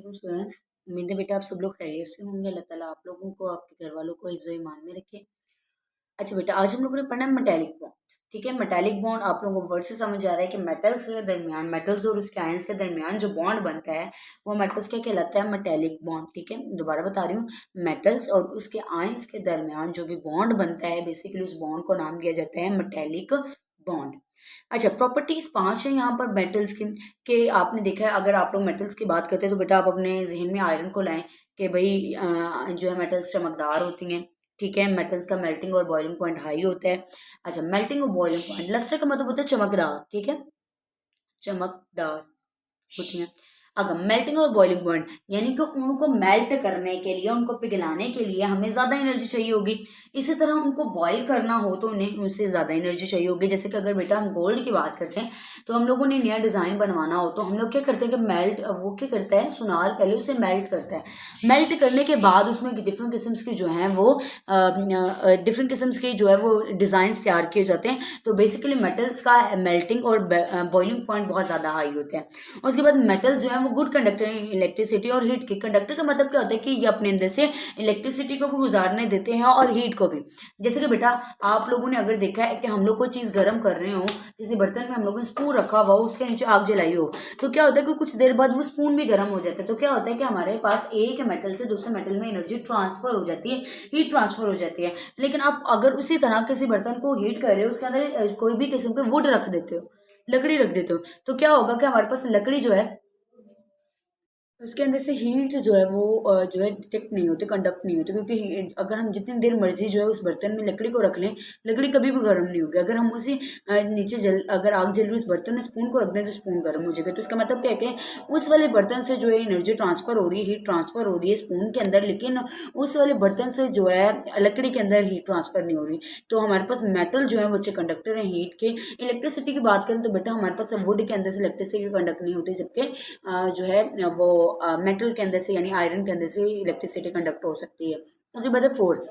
वालेकुम स्टूडेंट। उम्मीद है बेटा आप सब लोग खैरियत से होंगे। अल्लाह ताला आप लोगों को, आपके घर वालों को हिफ्ज़ ईमान में रखे। अच्छा बेटा, आज हम लोगों ने पढ़ना है मेटालिक बॉन्ड। ठीक है, मेटालिक बॉन्ड आप लोगों को वर्ड से समझ आ रहा है कि मेटल्स के दरमियान, मेटल्स और उसके आयंस के दरमियान जो बॉन्ड बनता है वो मेटल्स क्या कहलाता है? Metallic bond. ठीक है, दोबारा बता रही हूँ, मेटल्स और उसके आयंस के दरमियान जो भी बॉन्ड बनता है, बेसिकली उस बॉन्ड को नाम दिया जाता है मेटालिक बॉन्ड। अच्छा, प्रॉपर्टीज 5 है यहाँ पर मेटल्स की। कि आपने देखा है, अगर आप लोग मेटल्स की बात करते हैं तो बेटा आप अपने जहन में आयरन को लाएं कि भाई जो है मेटल्स चमकदार होती हैं। ठीक है, मेटल्स का मेल्टिंग और बॉइलिंग पॉइंट हाई होता है। अच्छा, मेल्टिंग और बॉइलिंग पॉइंट, लस्टर का मतलब होता है चमकदार। ठीक है, चमकदार होती हैं। अगर मेल्टिंग और बॉइलिंग पॉइंट यानी कि उनको मेल्ट करने के लिए, उनको पिघलाने के लिए हमें ज़्यादा एनर्जी चाहिए होगी। इसी तरह उनको बॉईल करना हो तो उन्हें उनसे ज़्यादा एनर्जी चाहिए होगी। जैसे कि अगर बेटा हम गोल्ड की बात करते हैं तो हम लोगों ने नया डिज़ाइन बनवाना हो तो हम लोग क्या करते हैं कि मेल्ट, वो क्या करता है, सुनार पहले उसे मेल्ट करता है। मेल्ट करने के बाद उसमें डिफरेंट किस्म की जो हैं वो डिफरेंट किस्म के जो है वो डिज़ाइन तैयार किए जाते हैं। तो बेसिकली मेटल्स का मेल्टिंग और बॉइलिंग पॉइंट बहुत ज़्यादा हाई होते हैं। उसके बाद मेटल्स जो है वो गुड कंडक्टर हैं इलेक्ट्रिसिटी और हीट के। कंडक्टर का मतलब क्या होता है कि ये अपने अंदर से इलेक्ट्रिसिटी को भी गुजारने देते हैं और हीट को भी। जैसे कि बेटा आप लोगों ने अगर देखा है कि हम लोग कोई चीज़ गर्म कर रहे हो, किसी बर्तन में हम लोगों ने स्पून रखा हुआ हो, उसके नीचे आग जलाई हो, तो क्या होता है कि कुछ देर बाद वो स्पून भी गर्म हो जाता है। तो क्या होता है कि हमारे पास एक मेटल से दूसरे मेटल में एनर्जी ट्रांसफर हो जाती है, हीट ट्रांसफर हो जाती है। लेकिन आप अगर उसी तरह किसी बर्तन को हीट कर रहे हो, उसके अंदर कोई भी किस्म के वुड रख देते हो, लकड़ी रख देते हो, तो क्या होगा कि हमारे पास लकड़ी जो है उसके अंदर से हीट जो है वो जो है डिटेक्ट नहीं होती, कंडक्ट नहीं होती। क्योंकि अगर हम जितनी देर मर्जी जो है उस बर्तन में लकड़ी को रख लें, लकड़ी कभी भी गर्म नहीं होगी। अगर हम उसी नीचे अगर आग जल रही उस बर्तन में स्पून को रख दें तो स्पून गर्म हो जाएगा। तो इसका मतलब क्या है कि उस वाले बर्तन से जो है एनर्जी ट्रांसफर हो रही है, हीट ट्रांसफर हो रही है स्पून के अंदर, लेकिन उस वाले बर्तन से जो है लकड़ी के अंदर हीट ट्रांसफर नहीं हो रही। तो हमारे पास मेटल जो है वो अच्छे कंडक्टर हैं हीट के। इलेक्ट्रिसिटी की बात करें तो बेटा हमारे पास वुड के अंदर से इलेक्ट्रिसिटी कंडक्ट नहीं होती, जबकि जो है वो मेटल के अंदर से यानी आयरन के अंदर से इलेक्ट्रिसिटी कंडक्ट हो सकती है। उसके बाद है fourth,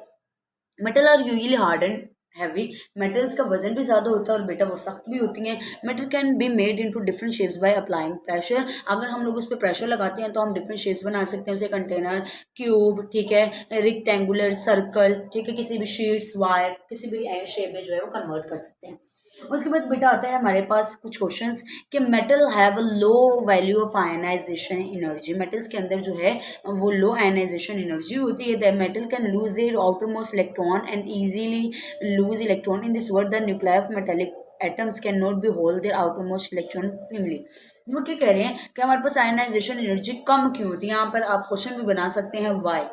metal are usually hard and heavy. Metals का वजन भी ज़्यादा होता है और बेटा वो सख्त भी होती हैं। Metal can be made into different shapes by applying pressure. अगर हम लोग उस पर प्रेशर लगाते हैं तो हम डिफरेंट शेप्स बना सकते हैं, उसे कंटेनर, क्यूब, ठीक है, रेक्टेंगुलर, सर्कल, ठीक है, किसी भी शीट्स, वायर, किसी भी शेप में जो है वो कन्वर्ट कर सकते हैं। उसके बाद बेटा आता है हमारे पास कुछ क्वेश्चंस कि metal have a low value of ionisation energy. Metals के अंदर जो है वो लो आयनाइजेशन एनर्जी होती है। The metal can lose their outermost electron and easily loose electron in this word the nuclear of metallic atoms can not be hold their outermost electron firmly. वो क्या कह रहे हैं कि हमारे पास आयनाइजेशन एनर्जी कम क्यों होती है। यहाँ पर आप क्वेश्चन भी बना सकते हैं वाई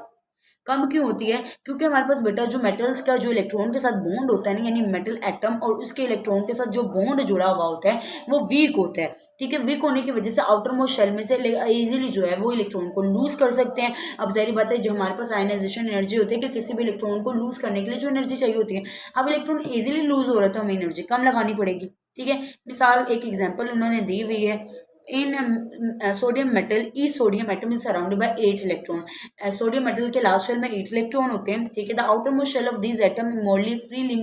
कम क्यों होती है। क्योंकि हमारे पास बेटा जो मेटल्स का जो इलेक्ट्रॉन के साथ बॉन्ड होता है ना, यानी मेटल एटम और उसके इलेक्ट्रॉन के साथ जो बॉन्ड जुड़ा हुआ होता है वो वीक होता है। ठीक है, वीक होने की वजह से आउटर मोस्ट शेल में से इजीली जो है वो इलेक्ट्रॉन को लूज कर सकते हैं। अब जाहिर बात है जो हमारे पास आयनाइजेशन एनर्जी होती है कि किसी भी इलेक्ट्रॉन को लूज करने के लिए जो एनर्जी चाहिए होती है, अब इलेक्ट्रॉन इजीली लूज हो रहा है तो हमें एनर्जी कम लगानी पड़ेगी। ठीक है, मिसाल एक एग्जाम्पल उन्होंने दी हुई है। In sodium metal, each sodium atom is surrounded by 8 electron. Sodium metal के लास्ट शेल में 8 इलेक्ट्रॉन होते हैं। ठीक है, the outermost shell of these atom morally freely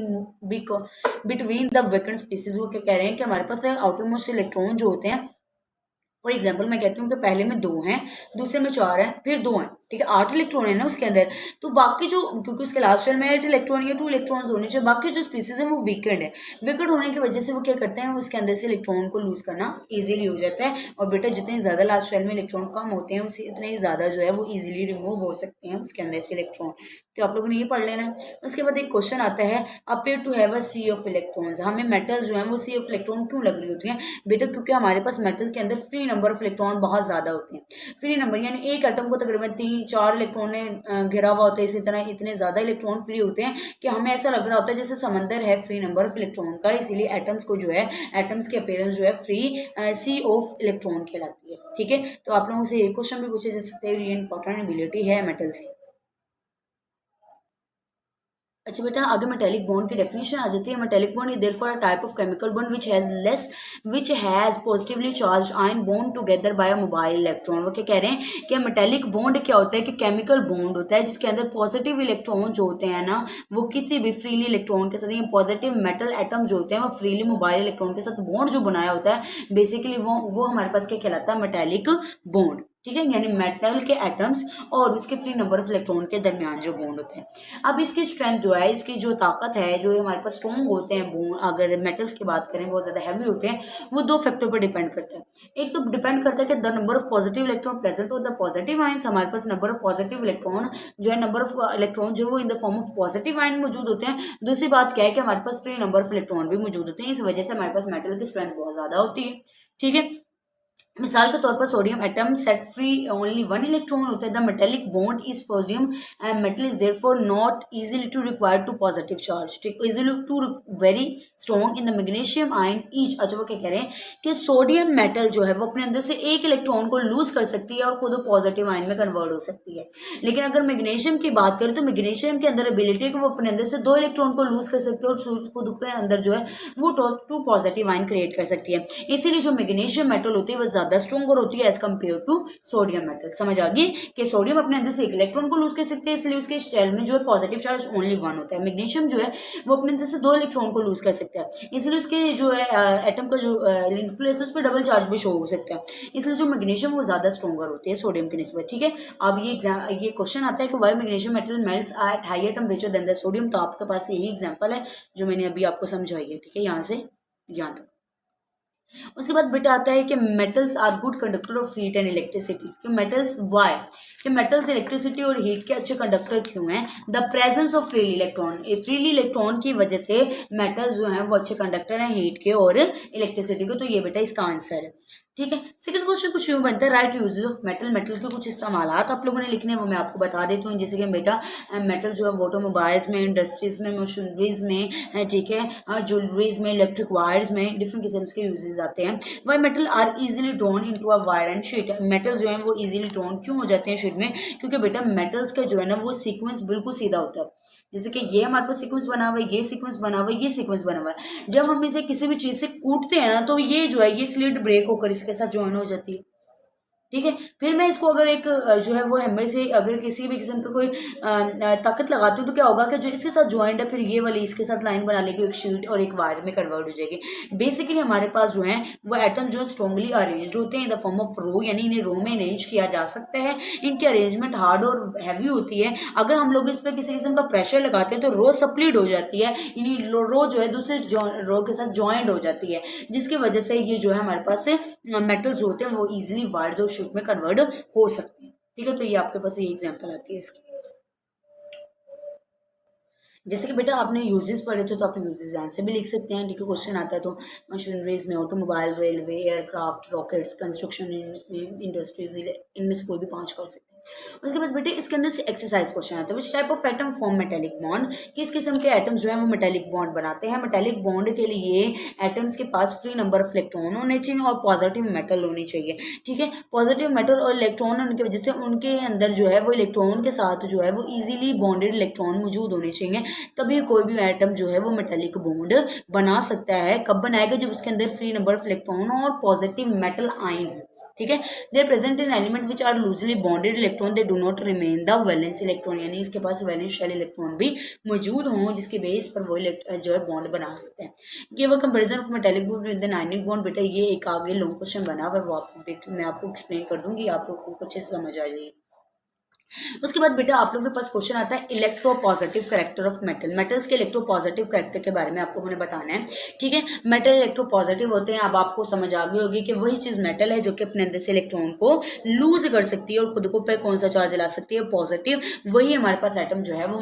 between the vacant spaces. वो क्या कह रहे हैं कि हमारे पास आउटर मोस्ट इलेक्ट्रॉन जो होते हैं, फॉर एग्जाम्पल मैं कहती हूँ कि पहले में 2 हैं, दूसरे में 4 हैं, फिर 2 हैं। ठीक है, 8 इलेक्ट्रॉन है ना उसके अंदर, तो बाकी जो, क्योंकि उसके लास्ट शेल में 8 इलेक्ट्रॉन या 2 इलेक्ट्रॉन्स होने चाहिए, बाकी जो स्पीसीज है वो वीकेंड है। वीकेंड होने की वजह से वो क्या करते हैं, उसके अंदर से इलेक्ट्रॉन को लूज करना ईजिली हो जाता है। और बेटा जितने ज़्यादा लास्ट शेल में इलेक्ट्रॉन कम होते हैं उसे उतने ही ज़्यादा जो है वो ईजिली रिमूव हो सकते हैं उसके अंदर से इलेक्ट्रॉन। तो आप लोगों ने ये पढ़ लेना है। उसके बाद एक क्वेश्चन आता है, appear to have a sea of electrons. हमें मेटल्स जो है वो सी ऑफ इलेक्ट्रॉन क्यों लग रही होती हैं बेटा? क्योंकि हमारे पास मेटल के अंदर फ्री नंबर ऑफ इलेक्ट्रॉन बहुत ज़्यादा होते हैं। फ्री नंबर यानी एक एटम को तकरीबन 3-4 इलेक्ट्रॉन ने घिरा हुआ होता है, इसी तरह इतने ज़्यादा इलेक्ट्रॉन फ्री होते हैं कि हमें ऐसा लग रहा होता है जैसे समंदर है फ्री नंबर ऑफ इलेक्ट्रॉन का। इसीलिए एटम्स को जो है, एटम्स की अपीयरेंस जो है फ्री सी ऑफ इलेक्ट्रॉन कहलाती है। ठीक है, तो आप लोगों से एक क्वेश्चन भी पूछे जा सकते हैं, ये इंपॉर्टेंट एबिलिटी है मेटल्स की। अच्छा बेटा, आगे मेटेलिक बॉन्ड की डेफिनेशन आ जाती है। Metallic bond is therefore a type of chemical bond which has positively charged ion bond together by a mobile electron. वो क्या कह रहे हैं कि मेटेलिक बॉन्ड क्या होता है कि केमिकल बॉन्ड होता है जिसके अंदर पॉजिटिव इलेक्ट्रॉन जो होते हैं ना वो किसी भी फ्रीली इलेक्ट्रॉन के साथ, पॉजिटिव मेटल एटम जो होते हैं वो फ्रीली मोबाइल इलेक्ट्रॉन के साथ बॉन्ड जो बनाया होता है, बेसिकली वो हमारे पास क्या कहलाता है, मेटेलिक बॉन्ड। ठीक है, यानी मेटल के एटम्स और उसके फ्री नंबर ऑफ इलेक्ट्रॉन के दरमियान जो बॉन्ड होते हैं। अब इसकी स्ट्रेंथ जो है, इसकी जो ताकत है, जो हमारे पास स्ट्रॉन्ग होते हैं बॉन्ड, अगर मेटल्स की बात करें बहुत ज़्यादा हैवी होते हैं, वो दो फैक्टर पर डिपेंड करता है। एक तो डिपेंड करता है कि the number of positive electron present हो द पॉजिटिव आयंस, हमारे पास नंबर ऑफ पॉजिटिव इलेक्ट्रॉन जो है, नंबर ऑफ इलेक्ट्रॉन जो वो in the form of positive ion मौजूद होते हैं। दूसरी बात क्या है कि हमारे पास फ्री नंबर ऑफ इलेक्ट्रॉन भी मौजूद होते हैं, इस वजह से हमारे पास मेटल की स्ट्रेंथ बहुत ज़्यादा होती है। ठीक है, मिसाल के तौर पर sodium atom set free only one electron होता है। The metallic bond is sodium and metal is therefore not easily to require to positive charge, ठीक, easily to very strong in the magnesium ion each. अच्छा, वो क्या कह रहे हैं कि सोडियम मेटल जो है वो अपने अंदर से एक इलेक्ट्रॉन को लूज कर सकती है और खुद पॉजिटिव आयन में कन्वर्ट हो सकती है। लेकिन अगर मैग्नीशियम की बात करें तो मैग्नीशियम के अंदर एबिलिटी है कि वो अपने अंदर से दो इलेक्ट्रॉन को लूज कर सकती है और खुद के अंदर जो है वो टू पॉजिटिव आयन क्रिएट कर सकती है। इसीलिए जो मैग्नीशियम मेटल होती है वो ज्यादा स्ट्रॉन्गर होती है as compare to sodium metal. समझ आ गई कि सोडियम अपने अंदर से एक इलेक्ट्रॉन को लूज कर सकते हैं, इसलिए उसके शेल में जो है पॉजिटिव चार्ज ओनली वन होता है। मैग्नीशियम जो है वो अपने अंदर से दो इलेक्ट्रॉन को लूज कर सकता है, इसलिए उसके जो है एटम का जो न्यूक्लियस उस पर डबल चार्ज भी शो हो सकता है, इसलिए जो मैग्नीशियम वो ज्यादा स्ट्रॉन्गर होती है सोडियम के निस्बत। ठीक है, अब ये क्वेश्चन आता है कि why magnesium metal melts at higher temperature than the sodium. तो आपके पास यही एग्जांपल है जो मैंने अभी आपको समझाई है। ठीक है, यहाँ से यहाँ तक। उसके बाद बेटा आता है कि metals are good conductor of heat and electricity. कि मेटल्स वाई, कि मेटल्स इलेक्ट्रिसिटी और हीट के अच्छे कंडक्टर क्यों हैं? The presence of freely electron, freely electron की वजह से मेटल्स जो हैं वो अच्छे कंडक्टर हैं हीट के और इलेक्ट्रिसिटी के। तो ये बेटा इसका आंसर है। ठीक है, सेकंड क्वेश्चन कुछ यूँ बनता है, right uses of metal. Metal के कुछ इस्तेमालात आप लोगों ने लिखने हैं, वो मैं आपको बता देती हूँ। जैसे कि बेटा मेटल जो है ऑटोमोबाइल्स में, इंडस्ट्रीज में, मशीनरीज में, ठीक है, ज्वेलरीज में, इलेक्ट्रिक वायर्स में डिफरेंट किस्म के यूजेस आते हैं। Why metal are easily drawn into a wire and sheet. Metal जो है वो इजीली ड्रॉन क्यों हो जाते हैं शीट में? क्योंकि बेटा मेटल्स का जो है ना वो सीक्वेंस बिल्कुल सीधा होता है। जैसे कि ये हमारे पास सीक्वेंस बना हुआ है, ये सीक्वेंस बना हुआ है, ये सीक्वेंस बना हुआ है। जब हम इसे किसी भी चीज से कूटते हैं ना तो ये जो है ये स्लिट ब्रेक होकर इसके साथ ज्वाइन हो जाती है। ठीक है, फिर मैं इसको अगर एक जो है वो हैमर से अगर किसी भी किस्म का कोई ताकत लगाती हूँ तो क्या होगा कि जो इसके साथ ज्वाइंट है फिर ये वाली इसके साथ लाइन बना लेगी, एक शीट और एक वायर में कन्वर्ट हो जाएगी। बेसिकली हमारे पास जो है वो एटम जो है स्ट्रॉन्गली अरेंज होते हैं इन द फॉर्म ऑफ रो, यानी इन्हें रो में अरेंज किया जा सकता है। इनकी अरेंजमेंट हार्ड और हैवी होती है। अगर हम लोग इस पर किसी किस्म का प्रेशर लगाते हैं तो रो सप्लीड हो जाती है, यानी रो जो है दूसरे रो के साथ ज्वाइंट हो जाती है, जिसकी वजह से ये जो है हमारे पास मेटल जो होते हैं वो इजिली वायर्स और शीट में कन्वर्ट हो सकते हैं। ठीक है, तो ये आपके पास ये एग्जांपल आती है इसकी। जैसे कि बेटा आपने यूजेस पढ़े थे तो आप यूजेस आंसर भी लिख सकते हैं। ठीक है, क्वेश्चन आता है तो मशीनरीज में automobile, railway, aircraft, rockets, construction industries, इनमें से कोई भी पांच कर सकते हैं। उसके बाद बेटे इसके अंदर से एक्सरसाइज क्वेश्चन आता है, which type of atom form metallic bond. किस किस्म के एटम्स जो है वो मेटेलिक बॉन्ड बनाते हैं? मेटेलिक बॉन्ड के लिए एटम्स के पास फ्री नंबर ऑफ इलेक्ट्रॉन होने चाहिए और पॉजिटिव मेटल होनी चाहिए। ठीक है, पॉजिटिव मेटल और इलेक्ट्रॉन होने की वजह से उनके अंदर जो है वो इलेक्ट्रॉन के साथ जो है वो इजीली बॉन्डेड इलेक्ट्रॉन मौजूद होने चाहिए, तभी कोई भी एटम जो है वो मेटेलिक बॉन्ड बना सकता है। कब बनाएगा? जब उसके अंदर फ्री नंबर ऑफ इलेक्ट्रॉन और पॉजिटिव मेटल आयन है। ठीक है, they present in element which are loosely bonded electron, they do not remain the valence electron, यानी इसके पास वैलेंस शेल इलेक्ट्रॉन भी मौजूद हों जिसके बेस पर वो जो है बॉन्ड बना सकते हैं। ये वो comparison of metallic bond with ionic bond. बेटा ये एक आगे लॉन्ग क्वेश्चन बना हुआ है, वो आपको देख मैं आपको एक्सप्लेन कर दूंगी, आप लोगों को अच्छे से समझ आ जाएगी। उसके बाद बेटा आप लोगों के पास क्वेश्चन आता है electropositive character of metal. Metals के इलेक्ट्रोपॉजिटिव कैरेक्टर के बारे में आप लोगों ने बताना है। ठीक है, मेटल इलेक्ट्रोपॉजिटिव होते हैं। अब आपको समझ आ गई होगी कि वही चीज मेटल है जो कि अपने अंदर से इलेक्ट्रॉन को लूज कर सकती है और खुद को पे कौन सा चार्ज ला सकती है? पॉजिटिव। वही हमारे पास एटम जो है वो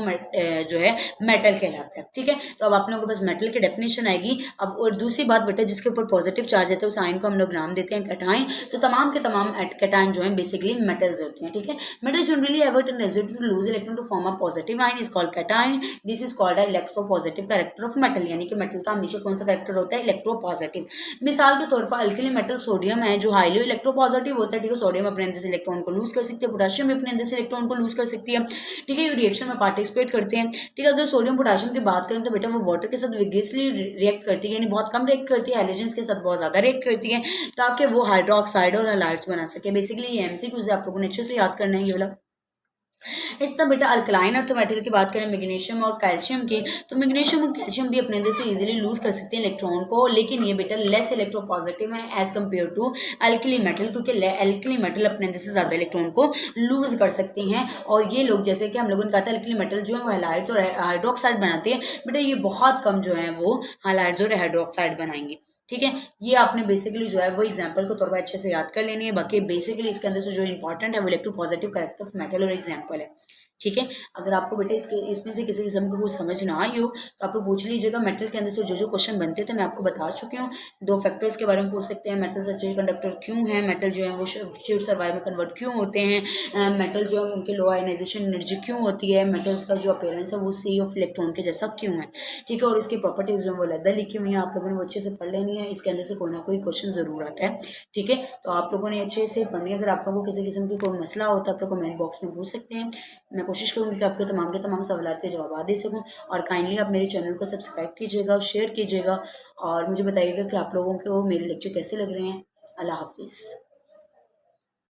जो है मेटल कहलाता है। ठीक है, तो अब आप लोगों के पास मेटल की डेफिनेशन आएगी। अब और दूसरी बात बेटा, जिसके ऊपर पॉजिटिव चार्ज रहता है उस आयन को हम लोग नाम देते हैं कैटाइन। तो तमाम के तमाम कैटाइन जो है बेसिकली मेटल्स होते हैं। ठीक है, metal generally ever turn negative to lose electron to form a positive ion is called cation. This is called a electropositive character of metal, यानी कि मेटल का हमेशा कौन सा कैरेक्टर होता है? इलेक्ट्रोपॉजिटिव। मिसाल के तौर पर अल्कली मेटल सोडियम है जो हाईली इलेक्ट्रोपॉजिटिव होता है। ठीक है, सोडियम अपने अंदर से इलेक्ट्रॉन को लूज कर सकती है, पोटेशियम भी अपने अंदर से इलेक्ट्रॉन को लूज कर सकती है। ठीक है, ये रिएक्शन में पार्टिसिपेट करते हैं। ठीक है, अगर सोडियम पोटेशियम की बात करें तो बेटा वो वाटर के साथ विग्रेसली रिएक्ट करती है, यानी बहुत कम रिएक्ट करती है, हाइड्रोजन के साथ बहुत ज्यादा रिएक्ट करती है ताकि वो हाइड्रोक्साइड और हैलाइड्स बना सके। बेसिकली ये एमसीक्यूज आप लोगों ने अच्छे से याद करना है ये वाला। इस तरह बेटा अल्कलाइन अर्थ मेटल की बात करें मैग्नीशियम और कैल्शियम की, तो मैग्नीशियम और कैल्शियम भी अपने अंदर से इजीली लूज कर सकते हैं इलेक्ट्रॉन को, लेकिन ये बेटा लेस इलेक्ट्रोपॉजिटिव है as compare to alkali metal, क्योंकि एल्कली मेटल अपने अंदर से ज़्यादा इलेक्ट्रॉन को लूज कर सकती हैं। और ये लोग जैसे कि हम लोगों ने कहा था एल्कली मेटल जो है वो हैलाइड्स और हाइड्रोक्साइड बनाते हैं, बेटा ये बहुत कम जो है वो हैलाइड्स और हाइड्रोक्साइड बनाएंगे। ठीक है, ये आपने बेसिकली जो है वो एग्जांपल के तौर पर अच्छे से याद कर लेनी है। बाकी बेसिकली इसके अंदर से जो इंपॉर्टेंट है वो इलेक्ट्रोपॉजिटिव कैरेक्टर ऑफ मेटल और एग्जांपल है। ठीक है, अगर आपको बेटा इसके इसमें से किसी किस्म को कुछ समझ ना आई हो तो आप लोग पूछ लीजिएगा। मेटल के अंदर से जो जो क्वेश्चन बनते थे मैं आपको बता चुकी हूँ। दो फैक्टर्स के बारे में पूछ सकते हैं, मेटल सच्चे कंडक्टर क्यों है, मेटल जो है वो श्योर सर्वाइव में कन्वर्ट क्यों होते हैं, मेटल जो है उनके लो आयनाइजेशन एनर्जी क्यों होती है, मेटल्स का जो अपीयरेंस है वो सी ऑफ इलेक्ट्रॉन के जैसा क्यों है। ठीक है, और इसकी प्रॉपर्टीज जो है वो अलग लिखी हुई है, आप लोगों ने वो अच्छे से पढ़ लेनी है। इसके अंदर से कोई ना कोई क्वेश्चन जरूर आता है। ठीक है, तो आप लोगों ने अच्छे से पढ़नी है। अगर आप लोगों को किसी किस्म की कोई मसला होता है आप लोग कमेंट बॉक्स में पूछ सकते हैं, मैं कोशिश करूँगी कि आपके तमाम के तमाम सवाल के जवाब दे सकूँ। और काइंडली आप मेरे चैनल को सब्सक्राइब कीजिएगा और शेयर कीजिएगा, और मुझे बताइएगा कि आप लोगों को मेरे लेक्चर कैसे लग रहे हैं। अल्लाह हाफिज़।